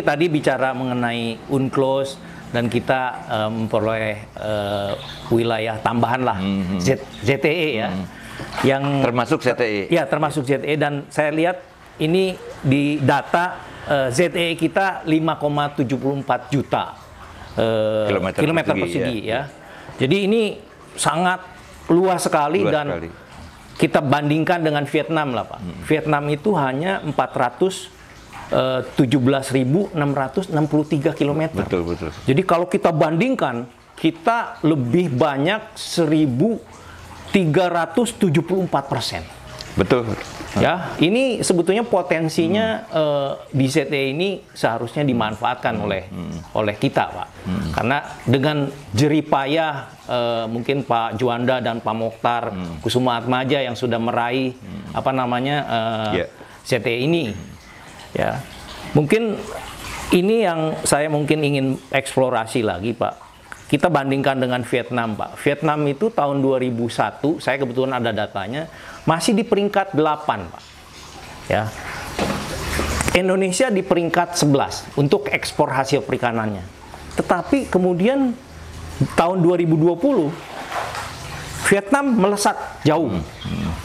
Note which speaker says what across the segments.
Speaker 1: ini tadi bicara mengenai UNCLOS dan kita memperoleh wilayah tambahan lah, ZTE ya. Yang
Speaker 2: termasuk ZTE.
Speaker 1: Ya, termasuk ZTE, dan saya lihat ini di data ZTE kita 5,74 juta kilometer persegi ya. Jadi ini sangat luas sekali dan kita bandingkan dengan Vietnam lah Pak. Vietnam itu hanya 417.663 km.
Speaker 2: Betul, betul.
Speaker 1: Jadi kalau kita bandingkan, kita lebih banyak 1.374%.
Speaker 2: Betul.
Speaker 1: Ya, ini sebetulnya potensinya di ZTE ini seharusnya dimanfaatkan oleh kita, Pak. Karena dengan jeripayah mungkin Pak Juanda dan Pak Mokhtar Kusuma Atmaja yang sudah meraih ZTE ini, ya mungkin ini yang saya mungkin ingin eksplorasi lagi, Pak. Kita bandingkan dengan Vietnam, Pak. Vietnam itu tahun 2001, saya kebetulan ada datanya, masih di peringkat 8, Pak. Ya. Indonesia di peringkat 11 untuk ekspor hasil perikanannya. Tetapi kemudian tahun 2020, Vietnam melesat jauh.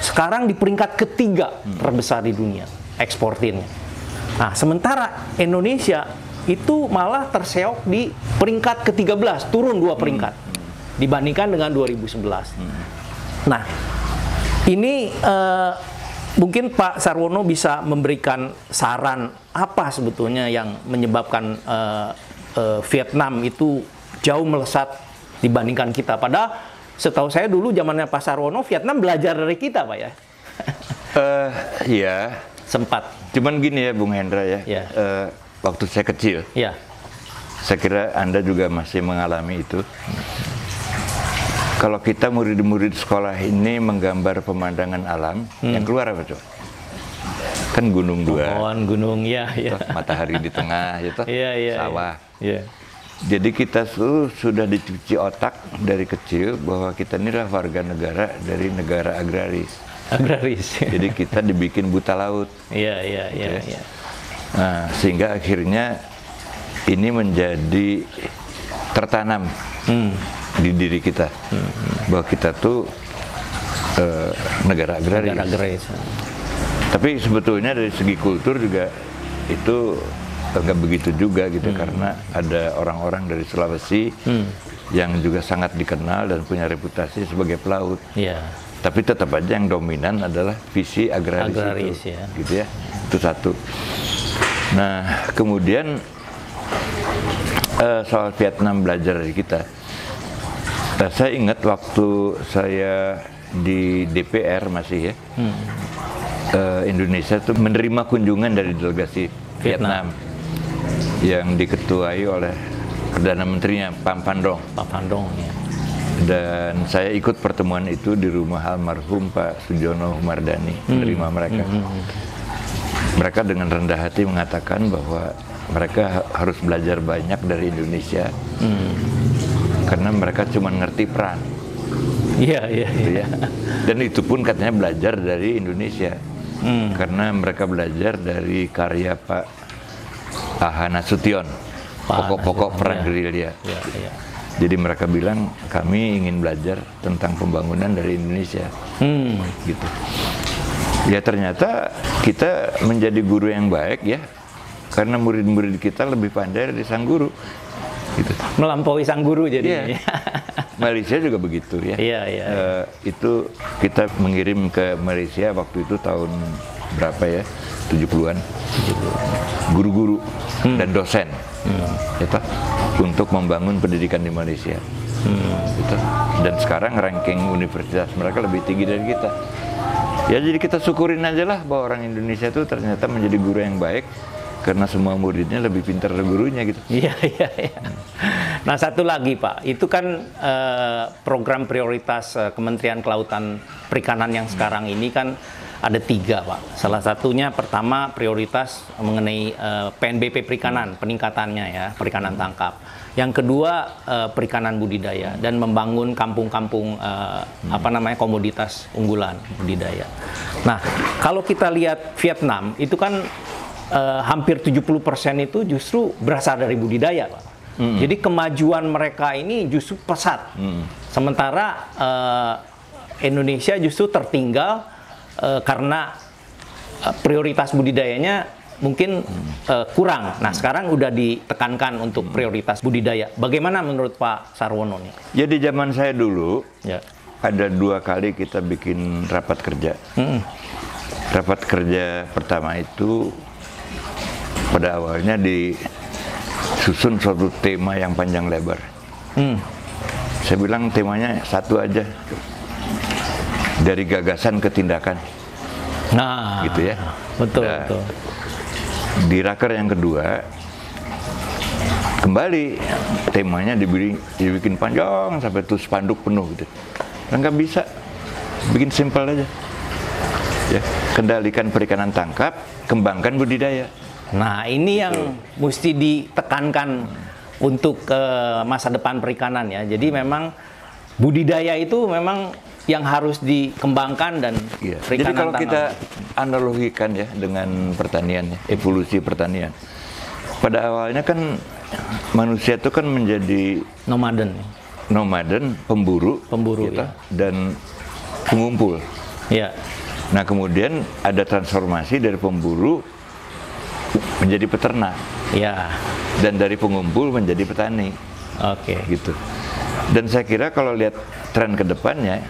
Speaker 1: Sekarang di peringkat ketiga terbesar di dunia eksportirnya. Nah, sementara Indonesia itu malah terseok di peringkat ke-13, turun 2 peringkat dibandingkan dengan 2011. Nah, ini mungkin Pak Sarwono bisa memberikan saran apa sebetulnya yang menyebabkan Vietnam itu jauh melesat dibandingkan kita. Padahal setahu saya dulu zamannya Pak Sarwono, Vietnam belajar dari kita, Pak ya.
Speaker 2: Iya.
Speaker 1: Sempat.
Speaker 2: Cuman gini ya, Bung Hendra ya.
Speaker 1: Ya.
Speaker 2: Waktu saya kecil,
Speaker 1: ya,
Speaker 2: saya kira Anda juga masih mengalami itu. Kalau kita murid-murid sekolah ini menggambar pemandangan alam, yang keluar apa coba? Kan gunung dua,
Speaker 1: pohon, gunung, ya, ya.
Speaker 2: Matahari di tengah, gitu, sawah.
Speaker 1: Ya.
Speaker 2: Jadi kita tuh sudah dicuci otak dari kecil bahwa kita ini adalah warga negara dari negara agraris.
Speaker 1: Agraris.
Speaker 2: Jadi kita dibikin buta laut.
Speaker 1: Iya.
Speaker 2: Nah, sehingga akhirnya ini menjadi tertanam di diri kita bahwa kita tuh negara agraris. Tapi sebetulnya dari segi kultur juga itu nggak begitu juga gitu, karena ada orang-orang dari Sulawesi yang juga sangat dikenal dan punya reputasi sebagai pelaut. Tapi tetap aja yang dominan adalah visi agraris itu,
Speaker 1: ya.
Speaker 2: Gitu ya. Itu satu. Nah, kemudian soal Vietnam belajar dari kita. Saya ingat waktu saya di DPR masih ya, Indonesia tuh menerima kunjungan dari delegasi Vietnam yang diketuai oleh Perdana Menterinya Pham Van Dong.
Speaker 1: Ya.
Speaker 2: Dan saya ikut pertemuan itu di rumah almarhum Pak Sujono Humardani, menerima mereka. Mereka dengan rendah hati mengatakan bahwa mereka harus belajar banyak dari Indonesia, karena mereka cuma ngerti perang.
Speaker 1: Iya.
Speaker 2: Gitu ya. Dan itu pun katanya belajar dari Indonesia, karena mereka belajar dari karya Pak Aha Nasution, pokok-pokok perang gerilya.
Speaker 1: Ya.
Speaker 2: Jadi mereka bilang kami ingin belajar tentang pembangunan dari Indonesia, gitu. Ya ternyata kita menjadi guru yang baik ya, karena murid-murid kita lebih pandai dari sang guru. Gitu.
Speaker 1: Melampaui sang guru jadi.
Speaker 2: Iya. Malaysia juga begitu ya.
Speaker 1: Iya.
Speaker 2: Itu kita mengirim ke Malaysia waktu itu tahun berapa ya? 70-an. Guru-guru dan dosen. Gitu, untuk membangun pendidikan di Malaysia. Gitu. Dan sekarang ranking universitas mereka lebih tinggi dari kita. Ya jadi kita syukurin aja lah bahwa orang Indonesia itu ternyata menjadi guru yang baik, karena semua muridnya lebih pintar dari gurunya gitu.
Speaker 1: Iya. Nah, satu lagi Pak, itu kan program prioritas Kementerian Kelautan Perikanan yang sekarang ini kan ada 3 Pak. Salah satunya pertama prioritas mengenai PNBP perikanan, peningkatannya ya, perikanan tangkap. Yang kedua perikanan budidaya dan membangun kampung-kampung komoditas unggulan budidaya. Nah, kalau kita lihat Vietnam itu kan hampir 70% itu justru berasal dari budidaya, Pak. Jadi kemajuan mereka ini justru pesat. Sementara Indonesia justru tertinggal karena prioritas budidayanya mungkin kurang. Nah, sekarang udah ditekankan untuk prioritas budidaya. Bagaimana menurut Pak Sarwono nih?
Speaker 2: Jadi zaman saya dulu,
Speaker 1: Ya.
Speaker 2: ada 2 kali kita bikin rapat kerja. Rapat kerja pertama itu pada awalnya disusun suatu tema yang panjang lebar. Saya bilang temanya satu aja, dari gagasan ke tindakan.
Speaker 1: Nah,
Speaker 2: Gitu ya.
Speaker 1: Betul,
Speaker 2: Nah,
Speaker 1: betul.
Speaker 2: Di raker yang kedua, kembali temanya dibikin panjang sampai tuh spanduk penuh gitu. Dan nggak bisa, bikin simpel aja. Ya, kendalikan perikanan tangkap, kembangkan budidaya.
Speaker 1: Nah, ini yang mesti ditekankan untuk masa depan perikanan ya. Jadi memang budidaya itu memang yang harus dikembangkan dan
Speaker 2: Iya. Jadi
Speaker 1: perikanan
Speaker 2: kalau
Speaker 1: tanah.
Speaker 2: kita analogikan ya dengan pertanian, ya, evolusi pertanian. Pada awalnya kan manusia itu kan menjadi
Speaker 1: Nomaden.
Speaker 2: nomaden, pemburu,
Speaker 1: Pemburu,
Speaker 2: gitu,
Speaker 1: ya.
Speaker 2: dan pengumpul.
Speaker 1: Ya.
Speaker 2: Nah, kemudian ada transformasi dari pemburu menjadi peternak,
Speaker 1: Ya.
Speaker 2: dan dari pengumpul menjadi petani,
Speaker 1: Oke.
Speaker 2: gitu. Dan saya kira kalau lihat tren ke depannya,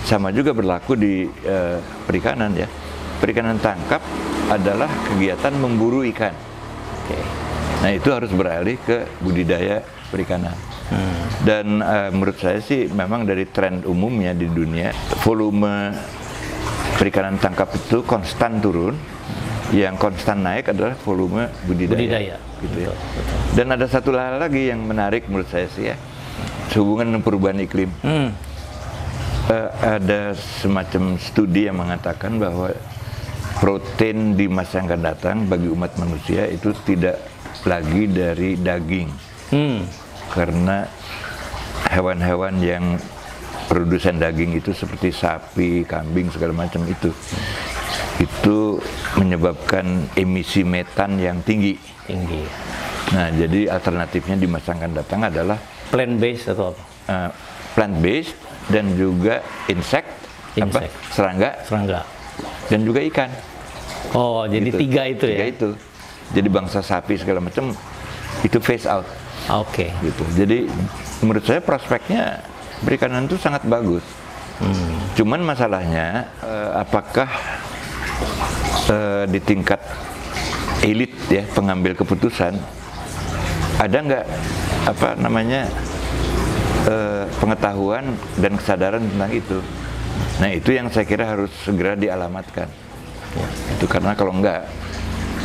Speaker 2: sama juga berlaku di perikanan ya. Perikanan tangkap adalah kegiatan memburu ikan.
Speaker 1: Oke.
Speaker 2: Nah, itu harus beralih ke budidaya perikanan. Dan menurut saya sih memang dari tren umumnya di dunia, volume perikanan tangkap itu konstan turun. Yang konstan naik adalah volume budidaya. Gitu ya.
Speaker 1: Betul.
Speaker 2: Dan ada satu hal lagi yang menarik menurut saya sih ya, sehubungan dengan perubahan iklim. Ada semacam studi yang mengatakan bahwa protein di masa yang akan datang bagi umat manusia itu tidak lagi dari daging. Karena hewan-hewan yang produsen daging itu seperti sapi, kambing, segala macam itu menyebabkan emisi metan yang tinggi. Nah, jadi alternatifnya di masa yang akan datang adalah
Speaker 1: Plant based atau apa?
Speaker 2: plant based dan juga insect. Serangga, dan juga ikan.
Speaker 1: Oh, jadi
Speaker 2: Gitu.
Speaker 1: 3 itu ya?
Speaker 2: 3 itu. Jadi bangsa sapi segala macam itu phase out.
Speaker 1: Oke.
Speaker 2: Gitu. Jadi menurut saya prospeknya perikanan itu sangat bagus. Cuman masalahnya apakah di tingkat elit ya pengambil keputusan ada nggak pengetahuan dan kesadaran tentang itu. Nah, itu yang saya kira harus segera dialamatkan. Itu karena kalau enggak,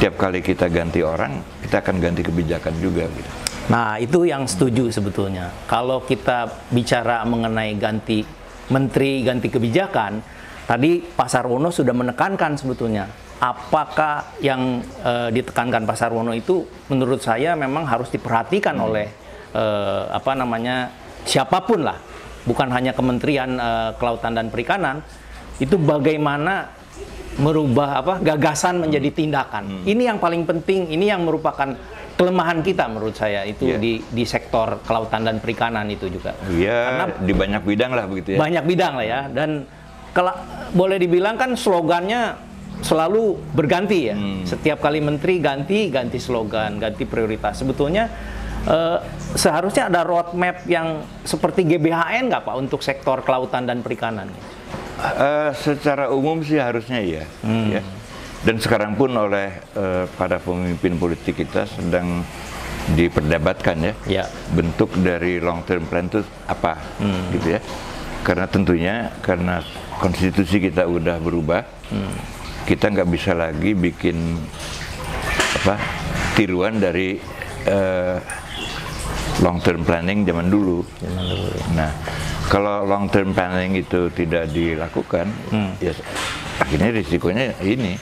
Speaker 2: tiap kali kita ganti orang, kita akan ganti kebijakan juga. Gitu.
Speaker 1: Nah, itu yang setuju sebetulnya. Kalau kita bicara mengenai ganti menteri, ganti kebijakan, tadi Pak Sarwono sudah menekankan sebetulnya. Apakah yang ditekankan Pak Sarwono itu menurut saya memang harus diperhatikan oleh siapapun lah, bukan hanya Kementerian Kelautan dan Perikanan, itu bagaimana merubah gagasan menjadi tindakan. Ini yang paling penting, ini yang merupakan kelemahan kita menurut saya itu di sektor kelautan dan perikanan itu juga.
Speaker 2: Iya, di banyak bidang lah begitu ya.
Speaker 1: Banyak bidang lah ya, dan boleh dibilang kan slogannya selalu berganti ya. Setiap kali menteri ganti slogan, ganti prioritas. Sebetulnya seharusnya ada roadmap yang seperti GBHN nggak Pak untuk sektor kelautan dan perikanan?
Speaker 2: Secara umum sih harusnya iya. Ya. Dan sekarang pun oleh para pemimpin politik kita sedang diperdebatkan ya. Bentuk dari long term plan itu apa, gitu ya. Karena tentunya karena konstitusi kita udah berubah, kita nggak bisa lagi bikin tiruan dari long term planning zaman dulu. Nah, kalau long term planning itu tidak dilakukan, ya akhirnya risikonya ini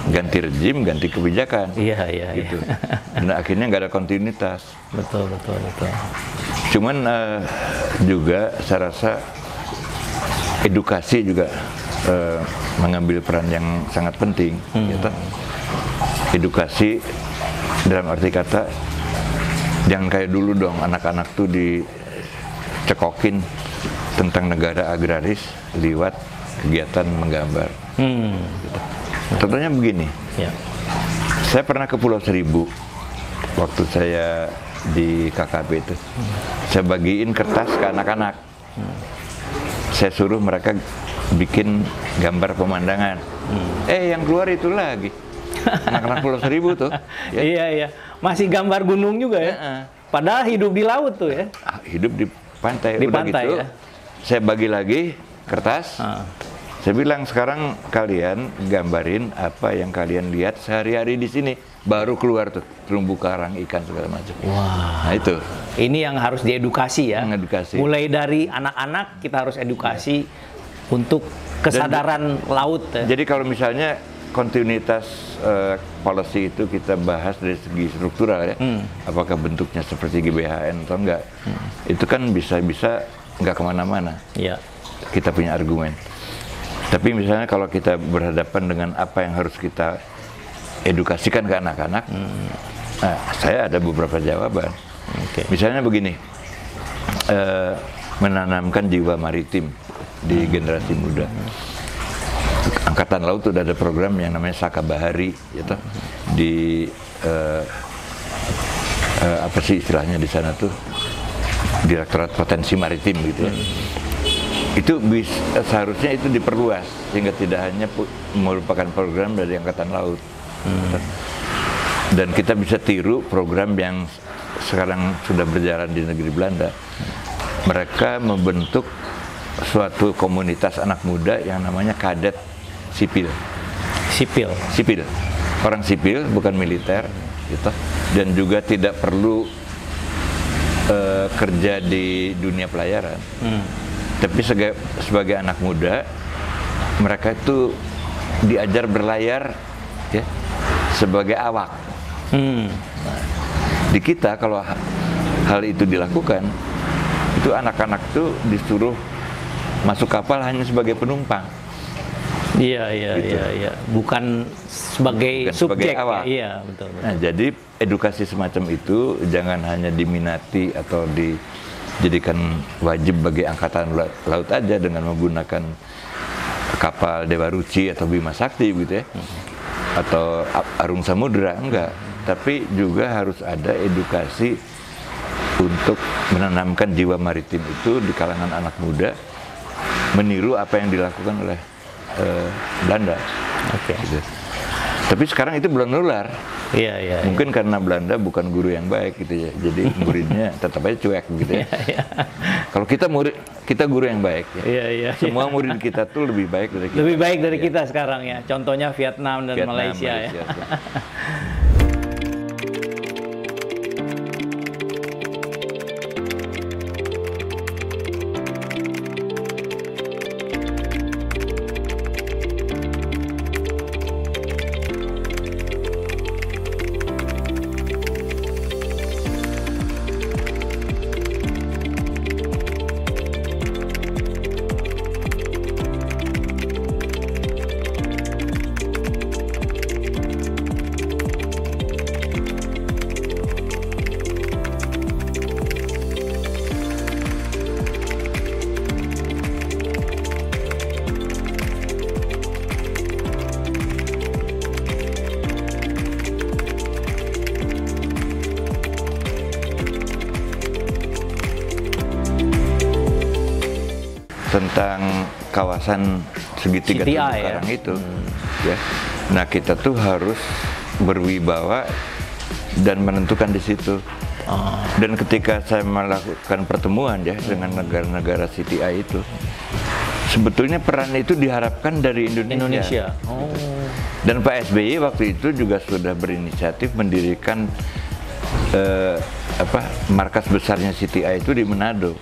Speaker 2: ganti rezim, ganti kebijakan.
Speaker 1: Iya.
Speaker 2: Gitu. Dan akhirnya nggak ada kontinuitas.
Speaker 1: Betul.
Speaker 2: Cuman juga saya rasa edukasi juga mengambil peran yang sangat penting. Gitu. edukasi dalam arti kata jangan kayak dulu dong, anak-anak tuh dicekokin tentang negara agraris lewat kegiatan menggambar. Gitu. Contohnya begini, saya pernah ke Pulau Seribu waktu saya di KKP itu. Saya bagiin kertas ke anak-anak. Saya suruh mereka bikin gambar pemandangan. Yang keluar itu lagi anak-anak Pulau Seribu tuh.
Speaker 1: Ya. Iya, masih gambar gunung juga ya. Padahal hidup di laut tuh ya.
Speaker 2: Hidup di pantai.
Speaker 1: Di
Speaker 2: udah
Speaker 1: pantai
Speaker 2: gitu,
Speaker 1: ya.
Speaker 2: Saya bagi lagi kertas. Saya bilang sekarang kalian gambarin apa yang kalian lihat sehari-hari di sini. Baru keluar tuh terumbu karang, ikan segala macam.
Speaker 1: Wah.
Speaker 2: Nah itu.
Speaker 1: Ini yang harus diedukasi ya.
Speaker 2: Mengedukasi.
Speaker 1: Mulai dari anak-anak kita harus edukasi untuk kesadaran laut. Ya.
Speaker 2: Jadi kalau misalnya kontinuitas policy itu kita bahas dari segi struktural ya, apakah bentuknya seperti GBHN atau enggak, itu kan bisa-bisa nggak kemana-mana.
Speaker 1: Iya.
Speaker 2: Kita punya argumen. Tapi misalnya kalau kita berhadapan dengan apa yang harus kita edukasikan ke anak-anak, saya ada beberapa jawaban. Misalnya begini, menanamkan jiwa maritim di generasi muda. Angkatan Laut sudah ada program yang namanya Saka Bahari, gitu. Di apa sih istilahnya di sana tuh, Direktorat Potensi Maritim gitu ya. Itu seharusnya itu diperluas sehingga tidak hanya merupakan program dari Angkatan Laut. Dan kita bisa tiru program yang sekarang sudah berjalan di negeri Belanda. Mereka membentuk suatu komunitas anak muda yang namanya kadet sipil. Sipil. Orang sipil, bukan militer, gitu. Dan juga tidak perlu kerja di dunia pelayaran. Tapi sebagai anak muda, mereka itu diajar berlayar ya, sebagai awak. Nah, di kita kalau hal itu dilakukan, itu anak-anak tuh disuruh masuk kapal hanya sebagai penumpang.
Speaker 1: Iya, bukan sebagai subjek.
Speaker 2: Sebagai awak.
Speaker 1: Iya, betul.
Speaker 2: Nah, jadi edukasi semacam itu jangan hanya diminati atau dijadikan wajib bagi Angkatan Laut aja dengan menggunakan kapal Dewa Ruci atau Bima Sakti gitu ya. Atau Arung Samudra, enggak. Tapi juga harus ada edukasi untuk menanamkan jiwa maritim itu di kalangan anak muda, meniru apa yang dilakukan oleh Belanda. Gitu. Tapi sekarang itu belum nular.
Speaker 1: Iya.
Speaker 2: Mungkin karena Belanda bukan guru yang baik gitu ya. Jadi muridnya tetap aja cuek gitu ya. Kalau kita guru yang baik ya.
Speaker 1: Iya.
Speaker 2: Semua murid kita tuh lebih baik dari kita.
Speaker 1: Lebih baik dari kita sekarang ya. Contohnya Vietnam dan Malaysia ya.
Speaker 2: Tentang kawasan segitiga terumbu karang itu, ya. Nah kita tuh harus berwibawa dan menentukan di situ. Dan ketika saya melakukan pertemuan ya dengan negara-negara CTI itu, sebetulnya peran itu diharapkan dari Indonesia. Dan Pak SBY waktu itu juga sudah berinisiatif mendirikan markas besarnya CTI itu di Manado.